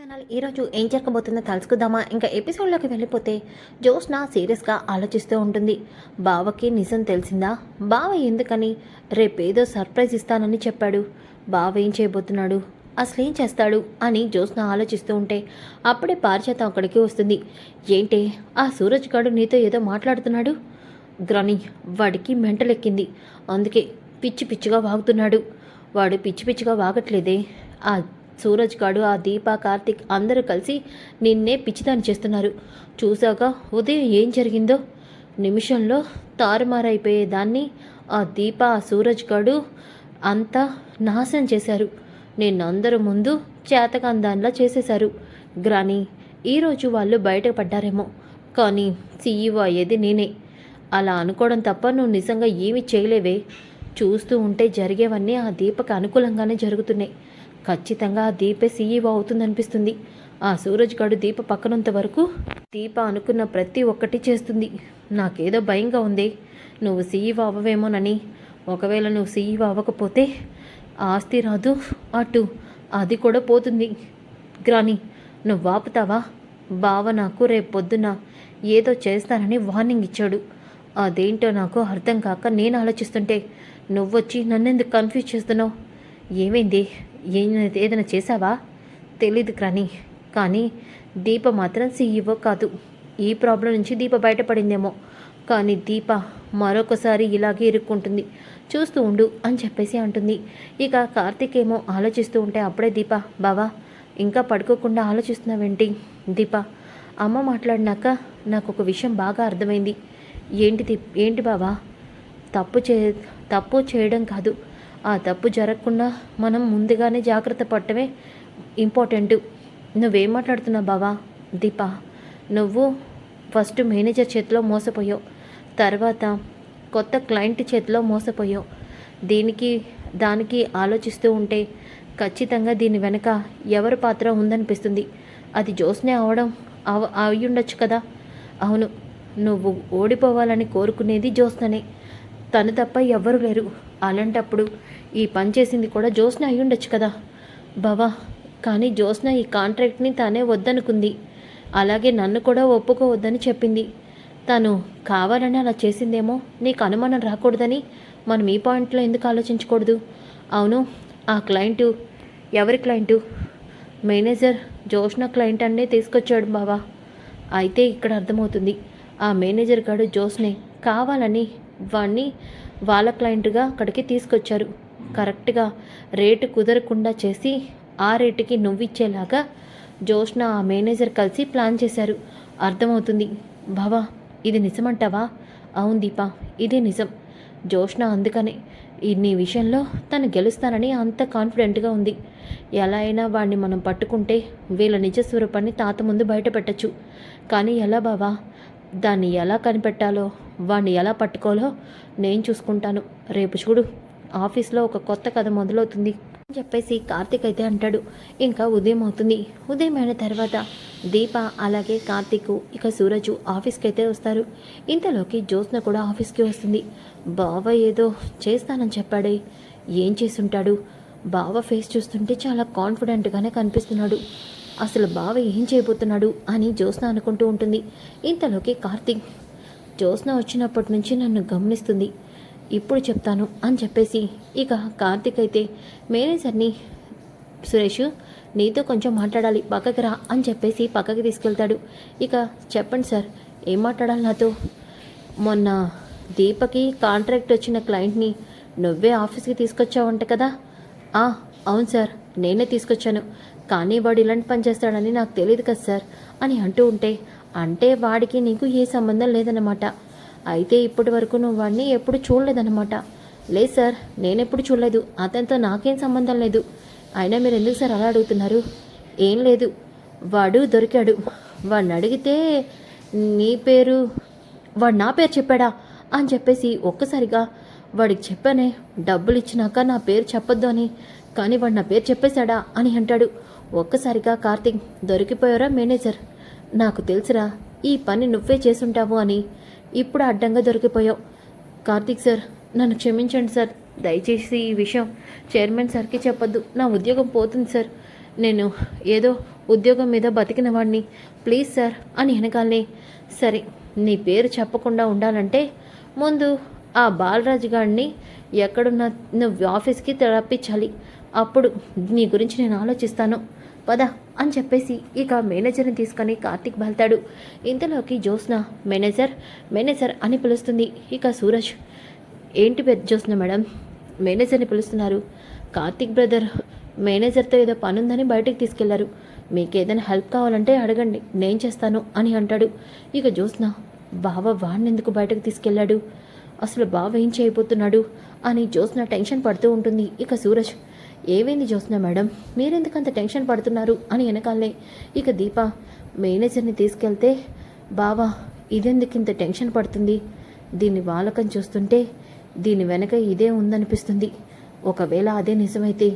Channel ఈరోజు ఏం జరగబోతుందో తెలుసుకుందామా? ఇంకా ఎపిసోడ్లోకి వెళ్ళిపోతే జ్యోత్స్న సీరియస్గా ఆలోచిస్తూ ఉంటుంది. బావకి నిజం తెలిసిందా? బావ ఎందుకని రేపేదో సర్ప్రైజ్ ఇస్తానని చెప్పాడు? బావ ఏం చేయబోతున్నాడు? అసలు ఏం చేస్తాడు అని జ్యోత్స్న ఆలోచిస్తూ ఉంటే అప్పుడే పారిజాత అక్కడికి వస్తుంది. ఏంటి ఆ సూరజ్ గాడు నీతో ఏదో మాట్లాడుతున్నాడు? గ్రాని, వాడికి మెంటలెక్కింది, అందుకే పిచ్చి పిచ్చిగా వాగుతున్నాడు. వాడు పిచ్చి పిచ్చిగా వాగట్లేదే, ఆ సూరజ్ గాడు, ఆ దీప, కార్తిక్ అందరూ కలిసి నిన్నే పిచ్చిదాన్ని చేస్తున్నారు. చూసాక ఉదయం ఏం జరిగిందో? నిమిషంలో తారుమారైపోయేదాన్ని ఆ దీప, ఆ సూరజ్ గాడు అంతా నాశనం చేశారు. నిన్నందరూ ముందు చేతకందాన్లా చేసేశారు. గ్రాని, ఈరోజు వాళ్ళు బయటపడ్డారేమో, కానీ సీఈఓ అయ్యేది నేనే. అలా అనుకోవడం తప్ప నువ్వు నిజంగా ఏమీ చేయలేవే. చూస్తూ ఉంటే జరిగేవన్నీ ఆ దీపకు అనుకూలంగానే జరుగుతున్నాయి. ఖచ్చితంగా ఆ దీపే సీఈఓ అవుతుందనిపిస్తుంది. ఆ సూరజ్ గాడు దీప పక్కనంత వరకు దీప అనుకున్న ప్రతి ఒక్కటి చేస్తుంది. నాకేదో భయంగా ఉంది, నువ్వు సీఈఓ అవ్వవేమోనని. ఒకవేళ నువ్వు సీఈఓ అవ్వకపోతే ఆస్తి రాదు, అటు అది కూడా పోతుంది. గ్రాని, నువ్వు ఆపుతావా? బావ నాకు రేపు పొద్దున ఏదో చేస్తానని వార్నింగ్ ఇచ్చాడు. అదేంటో నాకు అర్థం కాక నేను ఆలోచిస్తుంటే నువ్వొచ్చి నన్నెందుకు కన్ఫ్యూజ్ చేస్తున్నావు? ఏమైంది? ఏదైనా చేశావా? తెలీదు గ్రాని, కానీ దీప మాత్రం సీఈఓ కాదు. ఈ ప్రాబ్లం నుంచి దీప బయటపడిందేమో, కానీ దీప మరొకసారి ఇలాగే ఇరుక్కుంటుంది. చూస్తూ ఉండు అని చెప్పేసి అంటుంది. ఇక కార్తీక్ ఏమో ఆలోచిస్తూ ఉంటే అప్పుడే దీప, బావా ఇంకా పడుకోకుండా ఆలోచిస్తున్నావేంటి? దీప, అమ్మ మాట్లాడినాక నాకు ఒక విషయం బాగా అర్థమైంది. ఏంటి బావా? తప్పు చేయడం కాదు, ఆ తప్పు జరగకుండా మనం ముందుగానే జాగ్రత్త పడటమే ఇంపార్టెంట్. నువ్వేం మాట్లాడుతున్నావు బావా? దీప, నువ్వు ఫస్ట్ మేనేజర్ చేతిలో మోసపోయావు, తర్వాత కొత్త క్లయింట్ చేతిలో మోసపోయావు. దానికి ఆలోచిస్తూ ఉంటే ఖచ్చితంగా దీని వెనక ఎవరి పాత్ర ఉందనిపిస్తుంది. అది జ్యోత్స్నే అయి ఉండొచ్చు కదా? అవును, నువ్వు ఓడిపోవాలని కోరుకునేది జ్యోత్స్ననే, తను తప్ప ఎవ్వరూ లేరు. అలాంటప్పుడు ఈ పని చేసింది కూడా జ్యోత్స్న అయి ఉండొచ్చు కదా బావా? కానీ జ్యోత్స్న ఈ కాంట్రాక్ట్ని తానే వద్దనుకుంది, అలాగే నన్ను కూడా ఒప్పుకోవద్దని చెప్పింది. తను కావాలని అలా చేసిందేమో, నీకు అనుమానం రాకూడదని మనం ఈ పాయింట్లో ఎందుకు ఆలోచించకూడదు? అవును, ఆ క్లయింటు ఎవరి క్లయింటు? మేనేజర్ జ్యోత్స్న క్లయింట్ అనే తీసుకొచ్చాడు బావా. అయితే ఇక్కడ అర్థమవుతుంది, ఆ మేనేజర్ గాడు జ్యోత్స్నే కావాలని వాణ్ణి వాళ్ళ క్లయింట్గా అక్కడికి తీసుకొచ్చారు. కరెక్ట్గా రేటు కుదరకుండా చేసి ఆ రేటుకి నువ్విచ్చేలాగా జ్యోత్స్న, ఆ మేనేజర్ కలిసి ప్లాన్ చేశారు. అర్థమవుతుంది బావా. ఇది నిజమంటావా? అవును దీప, ఇదే నిజం. జ్యోత్స్న అందుకనే నీ విషయంలో తను గెలుస్తానని అంత కాన్ఫిడెంట్గా ఉంది. ఎలా అయినా వాడిని మనం పట్టుకుంటే వీళ్ళ నిజస్వరూపాన్ని తాత ముందు బయట పెట్టచ్చు. కానీ ఎలా బావా? దాన్ని ఎలా కనిపెట్టాలో, వాడిని ఎలా పట్టుకోవాలో నేను చూసుకుంటాను. రేపు చూడు, ఆఫీస్లో ఒక కొత్త కథ మొదలవుతుంది అని చెప్పేసి కార్తీక్ అయితే అంటాడు. ఇంకా ఉదయం అవుతుంది. ఉదయం అయిన తర్వాత దీప అలాగే కార్తీక్ ఇక సూరజ్ ఆఫీస్కి అయితే వస్తారు. ఇంతలోకి జ్యోత్స్న కూడా ఆఫీస్కి వస్తుంది. బావ ఏదో చేస్తానని చెప్పాడే, ఏం చేసుంటాడు? బావ ఫేస్ చూస్తుంటే చాలా కాన్ఫిడెంట్గానే కనిపిస్తున్నాడు. అసలు బావ ఏం చేయబోతున్నాడు అని జ్యోత్స్న అనుకుంటూ ఉంటుంది. ఇంతలోకి కార్తీక్, జ్యోత్స్న వచ్చినప్పటి నుంచి నన్ను గమనిస్తుంది, ఇప్పుడు చెప్తాను అని చెప్పేసి ఇక కార్తీక్ అయితే మేనేజర్ని, సురేష్ నీతో కొంచెం మాట్లాడాలి, పక్కకి రా అని చెప్పేసి పక్కకి తీసుకెళ్తాడు. ఇక చెప్పండి సార్, ఏం మాట్లాడాలి నాతో? మొన్న దీపకి కాంట్రాక్ట్ వచ్చిన క్లయింట్ని నువ్వే ఆఫీస్కి తీసుకొచ్చావంట కదా? అవును సార్, నేనే తీసుకొచ్చాను, కానీ వాడు ఇలాంటి పని చేస్తాడని నాకు తెలియదు కదా సార్ అని అంటూ ఉంటే, అంటే వాడికి నీకు ఏ సంబంధం లేదన్నమాట. అయితే ఇప్పటి వరకు నువ్వు వాడిని ఎప్పుడు చూడలేదన్నమాట. లేదు సార్, నేనెప్పుడు చూడలేదు, అతనితో నాకేం సంబంధం లేదు. అయినా మీరు ఎందుకు సార్ అలా అడుగుతున్నారు? ఏం లేదు, వాడు దొరికాడు. వాడిని అడిగితే వాడు నా పేరు చెప్పాడా అని చెప్పేసి ఒక్కసారిగా వాడికి చెప్పానే, డబ్బులు ఇచ్చినాక నా పేరు చెప్పొద్దు అని, కానీ వాడు నా పేరు చెప్పేశాడా అని అంటాడు. ఒక్కసారిగా కార్తీక్, దొరికిపోయారా మేనేజర్? నాకు తెలుసురా ఈ పని నువ్వే చేసుంటావు అని, ఇప్పుడు అడ్డంగా దొరికిపోయావు. కార్తీక్ సార్, నన్ను క్షమించండి సార్, దయచేసి ఈ విషయం చైర్మన్ సార్కి చెప్పొద్దు, నా ఉద్యోగం పోతుంది సార్. నేను ఏదో ఉద్యోగం మీద బతికిన వాడిని, ప్లీజ్ సార్ అని వెనకాలనే, సరే నీ పేరు చెప్పకుండా ఉండాలంటే ముందు ఆ బాలరాజు గారిని ఎక్కడున్నా నువ్వు ఆఫీస్కి రప్పించాలి, అప్పుడు నీ గురించి నేను ఆలోచిస్తాను, పద అని చెప్పేసి ఇక మేనేజర్ని తీసుకొని కార్తీక్ వెళ్తాడు. ఇంతలోకి జ్యోత్స్న మేనేజర్ మేనేజర్ అని పిలుస్తుంది. ఇక సూరజ్, ఏంటి పెద్ద జ్యోత్స్న మేడం మేనేజర్ని పిలుస్తున్నారు? కార్తీక్ బ్రదర్ మేనేజర్తో ఏదో పనుందని బయటకు తీసుకెళ్లారు, మీకు ఏదైనా హెల్ప్ కావాలంటే అడగండి, నేను చేస్తాను అని అంటాడు. ఇక జ్యోత్స్న, బావ వాడిని ఎందుకు బయటకు తీసుకెళ్లాడు, అసలు బావ ఏం చేయబోతున్నాడు అని జ్యోత్స్న టెన్షన్ పడుతూ ఉంటుంది. ఇక సూరజ్, ఏమైంది జ్యోత్స్న మేడం, మీరెందుకంత టెన్షన్ పడుతున్నారు అని వెనకాలనే ఇక దీప, మేనేజర్ని తీసుకెళ్తే బావా ఇదెందుకు ఇంత టెన్షన్ పడుతుంది, దీన్ని వాలకం చూస్తుంటే దీని వెనక ఇదే ఉందనిపిస్తుంది, ఒకవేళ అదే నిజమైతే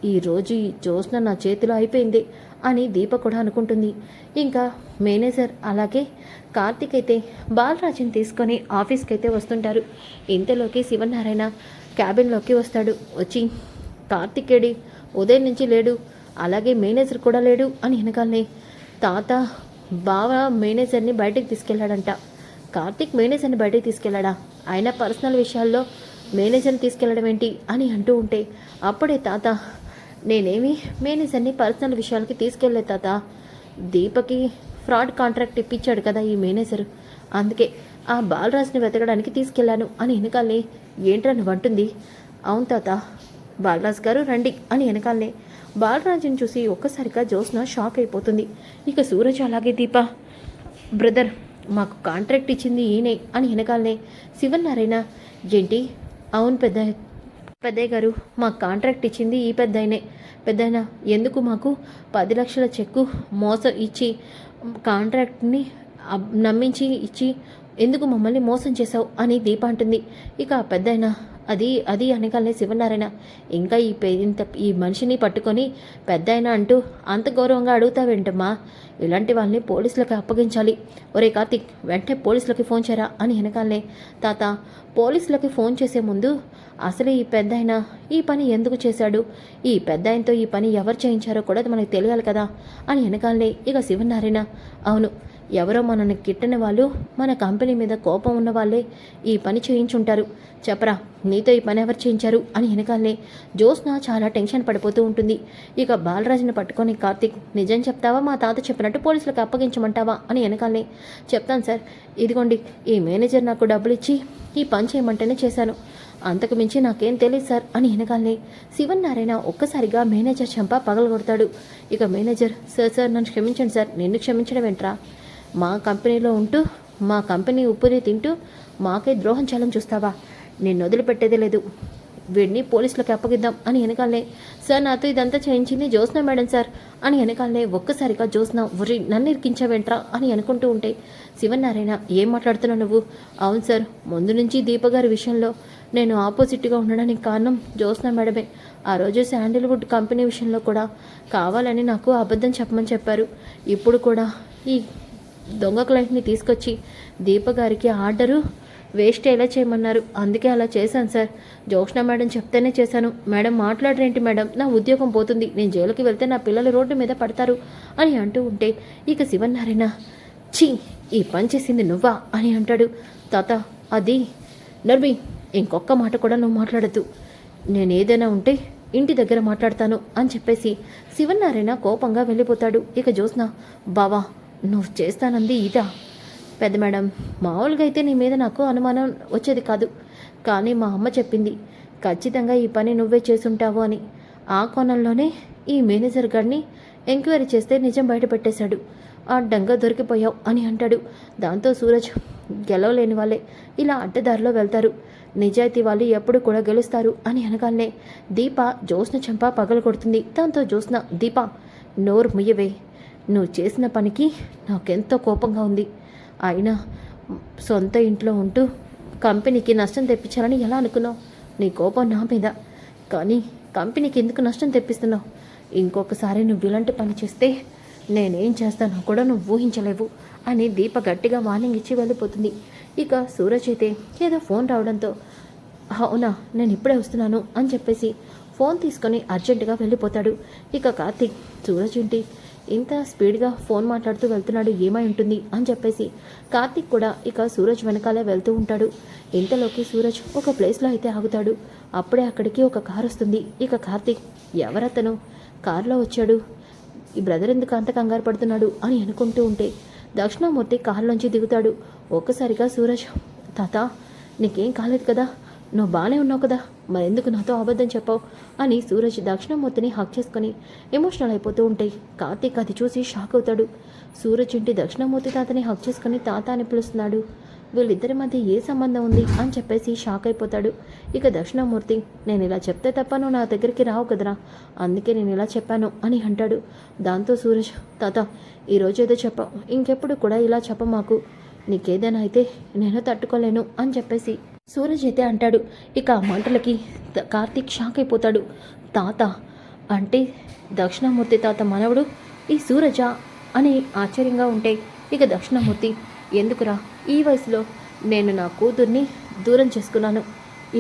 ఈరోజు ఈ జ్యోత్స్న నా చేతిలో అయిపోయింది అని దీప కూడా అనుకుంటుంది. ఇంకా మేనేజర్ అలాగే కార్తీక్ అయితే బాలరాజుని తీసుకొని ఆఫీస్కి అయితే వస్తుంటారు. ఇంతలోకి శివనారాయణ క్యాబిన్లోకి వస్తాడు. వచ్చి, కార్తీక్ ఏడి, ఉదయం నుంచి లేడు, అలాగే మేనేజర్ కూడా లేడు అని వెనకాలనే, తాత బావ మేనేజర్ని బయటకు తీసుకెళ్లాడంట. కార్తీక్ మేనేజర్ని బయటకు తీసుకెళ్లాడా, ఆయన పర్సనల్ విషయాల్లో మేనేజర్ని తీసుకెళ్లడం ఏంటి అని అంటూ ఉంటే అప్పుడే తాత, నేనేమి మేనేజర్ని పర్సనల్ విషయాలకి తీసుకెళ్లే తాత, దీపకి ఫ్రాడ్ కాంట్రాక్ట్ ఇప్పించాడు కదా ఈ మేనేజర్, అందుకే ఆ బాలరాజ్ని వెతకడానికి తీసుకెళ్లాను అని వెనకాలనే, ఏంట్రా నువ్వు అంటుంది? అవును తాత, బాలరాజ్ గారు రండి అని వెనకాలనే బాలరాజుని చూసి ఒక్కసారిగా జ్యోత్స్న షాక్ అయిపోతుంది. ఇక సూరజ్ అలాగే దీప, బ్రదర్ మాకు కాంట్రాక్ట్ ఇచ్చింది ఈయనే అని వెనకాలనే శివనారాయణ, ఏంటి? అవును పెద్దయ్య గారు, మాకు కాంట్రాక్ట్ ఇచ్చింది ఈ పెద్దయినా ఎందుకు మాకు 10 లక్షల చెక్కు మోసం ఇచ్చి కాంట్రాక్ట్ని నమ్మించి ఇచ్చి ఎందుకు మమ్మల్ని మోసం చేశావు అని దీప అంటుంది. ఇక పెద్దయినా అది అనగానే శివనారాయణ, ఇంకా ఈ మనిషిని పట్టుకొని పెద్దయినా అంటూ అంత గౌరవంగా అడుగుతావేంటమ్మా, ఇలాంటి వాళ్ళని పోలీసులకు అప్పగించాలి, ఒరే కార్తీక్ వెంటనే పోలీసులకి ఫోన్ చేయరా అని వెనకాలనే, తాత పోలీసులకి ఫోన్ చేసే ముందు అసలు ఈ పెద్దయినా ఈ పని ఎందుకు చేశాడు, ఈ పెద్దయినతో ఈ పని ఎవరు చేయించారో కూడా మనకు తెలియాలి కదా అని వెనకాలనే ఇక శివనారాయణ, అవును ఎవరో మనల్ని కిట్టని వాళ్ళు, మన కంపెనీ మీద కోపం ఉన్న వాళ్ళే ఈ పని చేయించుంటారు, చెప్పరా నీతో ఈ పని ఎవరు చేయించారు అని వెనకాలనే జ్యోత్స్న చాలా టెన్షన్ పడిపోతూ ఉంటుంది. ఇక బాలరాజుని పట్టుకొని కార్తీక్, నిజం చెప్తావా, మా తాత చెప్పినట్టు పోలీసులకు అప్పగించమంటావా అని వెనకాలనే, చెప్తాను సార్, ఇదిగోండి ఈ మేనేజర్ నాకు డబ్బులు ఇచ్చి ఈ పని చేయమంటేనే చేశాను, అంతకు మించి నాకేం తెలియదు సార్ అని వెనకాలనే శివనారాయణ ఒక్కసారిగా మేనేజర్ చెంప పగలగొడతాడు. ఇక మేనేజర్, సార్ నన్ను క్షమించండి సార్, నిన్ను క్షమించడం ఏంట్రా, మా కంపెనీలో ఉంటూ మా కంపెనీ ఉప్పుని తింటూ మాకే ద్రోహం చేయాలని చూస్తావా, నేను వదిలిపెట్టేదే లేదు, వీడిని పోలీసులకు అప్పగిద్దాం అని వెనకాలనే, సార్ నాతో ఇదంతా చేయించింది జ్యోత్స్న మేడం సార్ అని వెనకాలనే ఒక్కసారిగా జ్యోత్స్న, ఉరి నన్ను ఇరికించావేంట్రా అని అనుకుంటూ ఉంటే శివనారాయణ, ఏం మాట్లాడుతున్నావు నువ్వు? అవును సార్, ముందు నుంచి దీపగారి విషయంలో నేను ఆపోజిట్గా ఉండడానికి కారణం జ్యోత్స్న మేడమే, ఆ రోజు శాండిల్వుడ్ కంపెనీ విషయంలో కూడా కావాలని నాకు అబద్ధం చెప్పమని చెప్పారు, ఇప్పుడు కూడా ఈ దొంగ క్లయింట్ని తీసుకొచ్చి దీపగారికి ఆర్డరు వేస్ట్ ఎలా చేయమన్నారు, అందుకే అలా చేశాను సార్, జ్యోత్స్న మేడం చెప్తేనే చేశాను, మేడం మాట్లాడరేంటి మేడం, నా ఉద్యోగం పోతుంది, నేను జైలుకి వెళ్తే నా పిల్లలు రోడ్డు మీద పడతారు అని అంటూ ఉంటే ఇక శివనారాయణ, ఛీ ఈ పని చేసింది నువ్వా అని అంటాడు. తాత అది నర్మి, ఇంకొక మాట కూడా నువ్వు మాట్లాడద్దు, నేను ఏదైనా ఉంటే ఇంటి దగ్గర మాట్లాడతాను అని చెప్పేసి శివనారాయణ కోపంగా వెళ్ళిపోతాడు. ఇక జ్యోత్స్న, బావా నువ్వు చేస్తానంది ఇదా? పెద్ద మేడం, మామూలుగా అయితే నీ మీద నాకు అనుమానం వచ్చేది కాదు, కానీ మా అమ్మ చెప్పింది ఖచ్చితంగా ఈ పని నువ్వే చేసుంటావు అని, ఆ కోణంలోనే ఈ మేనేజర్ గారిని ఎంక్వైరీ చేస్తే నిజం బయటపెట్టేశాడు, అడ్డంగా దొరికిపోయావు అని అంటాడు. దాంతో సూరజ్, గెలవలేని వాళ్ళే ఇలా అడ్డదారిలో వెళ్తారు, నిజాయితీ వాళ్ళు ఎప్పుడు కూడా గెలుస్తారు అని అనగానే దీప జ్యోత్స్న చెంప పగలు కొడుతుంది. దాంతో జ్యోత్స్న, దీప నోరు ముయ్యవే, నువ్వు చేసిన పనికి నాకెంతో కోపంగా ఉంది, అయినా సొంత ఇంట్లో ఉంటూ కంపెనీకి నష్టం తెప్పించాలని ఎలా అనుకున్నావు, నీ కోపం నా మీద, కానీ కంపెనీకి ఎందుకు నష్టం తెప్పిస్తున్నావు, ఇంకొకసారి నువ్వు ఇలాంటి పని చేస్తే నేనేం చేస్తానో కూడా నువ్వు ఊహించలేవు అని దీప గట్టిగా వార్నింగ్ ఇచ్చి వెళ్ళిపోతుంది. ఇక సూరజ్ అయితే ఏదో ఫోన్ రావడంతో, అవునా నేను ఇప్పుడే వస్తున్నాను అని చెప్పేసి ఫోన్ తీసుకొని అర్జెంటుగా వెళ్ళిపోతాడు. ఇక కార్తీక్ సూరజ్ ఏంటి ఇంత స్పీడ్గా ఫోన్ మాట్లాడుతూ వెళ్తున్నాడు, ఏమై ఉంటుంది అని చెప్పేసి కార్తీక్ కూడా ఇక సూరజ్ వెనకాలే వెళ్తూ ఉంటాడు. ఇంతలోకి సూరజ్ ఒక ప్లేస్లో అయితే ఆగుతాడు. అప్పుడే అక్కడికి ఒక కారు వస్తుంది. ఇక కార్తీక్ ఎవరతను కారులో వచ్చాడు, ఈ బ్రదర్ ఎందుకు అంత కంగారు పడుతున్నాడు అని అనుకుంటూ ఉంటే దక్షిణామూర్తి కారులోంచి దిగుతాడు. ఒక్కసారిగా సూరజ్, తాత నీకేం కాలేదు కదా, నువ్వు బాగానే ఉన్నావు కదా, మరెందుకు నాతో అబద్ధం చెప్పావు అని సూరజ్ దక్షిణామూర్తిని హక్ చేసుకుని ఎమోషనల్ అయిపోతూ ఉంటాయి. కార్తీక్ అది చూసి షాక్ అవుతాడు. సూరజ్ ఇంటి దక్షిణామూర్తి తాతని హక్ చేసుకుని తాత అని పిలుస్తున్నాడు, వీళ్ళిద్దరి మధ్య ఏ సంబంధం ఉంది అని చెప్పేసి షాక్ అయిపోతాడు. ఇక దక్షిణామూర్తి, నేను ఇలా చెప్తే తప్ప నువ్వు నా దగ్గరికి రావు కదరా, అందుకే నేను ఇలా చెప్పాను అని అంటాడు. దాంతో సూరజ్, తాత ఈరోజు ఏదో చెప్పావు, ఇంకెప్పుడు కూడా ఇలా చెప్ప మాకు, నీకేదైనా అయితే నేను తట్టుకోలేను అని చెప్పేసి సూరజ్ అయితే అంటాడు. ఇక ఆ మాటలకి కార్తీక్ షాక్ అయిపోతాడు. తాత అంటే దక్షిణామూర్తి తాత మనవడు ఈ సూరజా అని ఆశ్చర్యంగా ఉంటే ఇక దక్షిణామూర్తి, ఎందుకురా ఈ వయసులో నేను నా కూతుర్ని దూరం చేసుకున్నాను,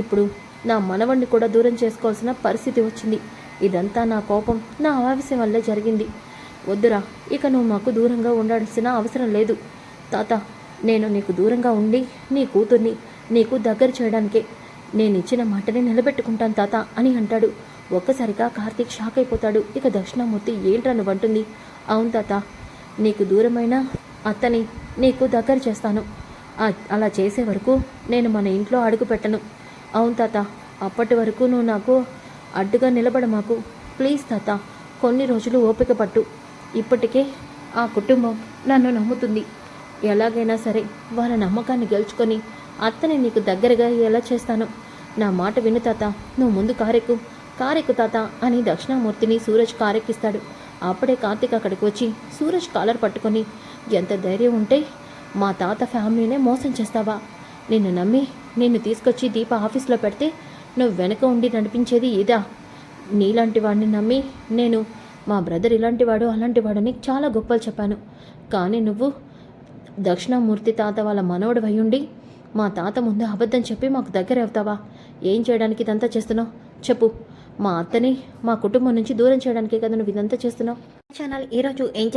ఇప్పుడు నా మనవడిని కూడా దూరం చేసుకోవాల్సిన పరిస్థితి వచ్చింది, ఇదంతా నా కోపం నా ఆవేశం వల్లే జరిగింది, వద్దురా ఇక నువ్వు మాకు దూరంగా ఉండాల్సిన అవసరం లేదు తాత, నేను నీకు దూరంగా ఉండి నీ కూతుర్ని నీకు దగ్గర చేయడానికే నేను ఇచ్చిన మాటని నిలబెట్టుకుంటాను తాత అని అంటాడు. ఒక్కసారిగా కార్తీక్ షాక్ అయిపోతాడు. ఇక దక్షిణామూర్తి, ఏంట్రా నువ్వంటుంది? అవును తాత, నీకు దూరమైన అత్తని నీకు దగ్గర చేస్తాను, అలా చేసే వరకు నేను మన ఇంట్లో అడుగు పెట్టను. అవును తాత, అప్పటి వరకు నువ్వు నాకు అడ్డుగా నిలబడ మాకు, ప్లీజ్ తాత కొన్ని రోజులు ఓపిక పట్టు, ఇప్పటికే ఆ కుటుంబం నన్ను నమ్ముతుంది, ఎలాగైనా సరే వాళ్ళ నమ్మకాన్ని గెలుచుకొని అత్తని నీకు దగ్గరగా ఎలా చేస్తాను, నా మాట విను తాత, నువ్వు ముందు కారెక్కు తాత అని దక్షిణామూర్తిని సూరజ్ కారెక్కిస్తాడు. అప్పుడే కార్తీక్ అక్కడికి వచ్చి సూరజ్ కాలర్ పట్టుకొని, ఎంత ధైర్యం ఉంటే మా తాత ఫ్యామిలీనే మోసం చేస్తావా, నిన్ను నమ్మి నిన్ను తీసుకొచ్చి దీప ఆఫీస్లో పెడితే నువ్వు వెనక ఉండి నడిపించేది ఇదా, నీలాంటి వాడిని నమ్మి నేను మా బ్రదర్ ఇలాంటివాడు అలాంటివాడని చాలా గొప్పలు చెప్పాను, కానీ నువ్వు దక్షిణామూర్తి తాత వాళ్ళ మనవడు అయ్యుండి మా తాత ముందు అబద్ధం చెప్పి మాకు దగ్గర అవుతావా, ఏం చేయడానికి ఇదంతా చేస్తున్నావు చెప్పు, మా అత్తని మా కుటుంబం నుంచి దూరం చేయడానికే కదా నువ్వు ఇదంతా చేస్తున్నావు. ఛానల్ ఈరోజు ఏం